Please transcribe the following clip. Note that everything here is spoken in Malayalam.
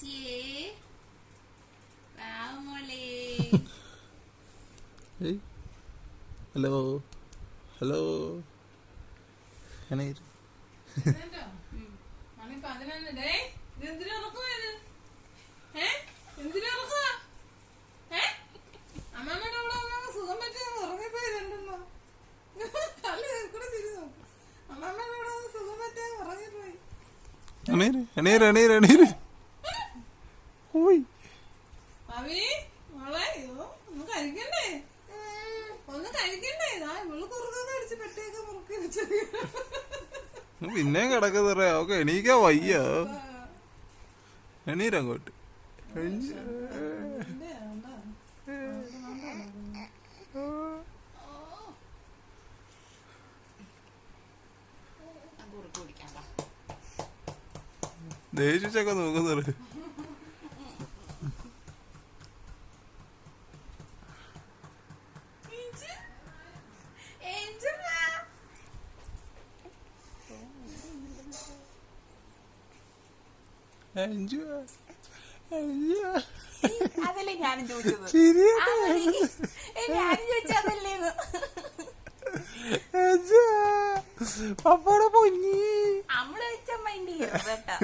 ചേച്ചിയെ മോളെ. ഹലോ ഹലോ എണീര് എണീര് എണീര്. പിന്നെ കിടക്കുന്നറിയ അവക്ക് എണീക്കാ വയ്യ. എണീരങ്ങോട്ട്. ദേഷിച്ചൊക്കെ നോക്കുന്നത്. അതല്ലേ ഞാനും ചോദിച്ചത്. പപ്പട പൊങ്ങി നമ്മള് വെച്ച മൈൻഡ് ചെയ്യും കേട്ടാ.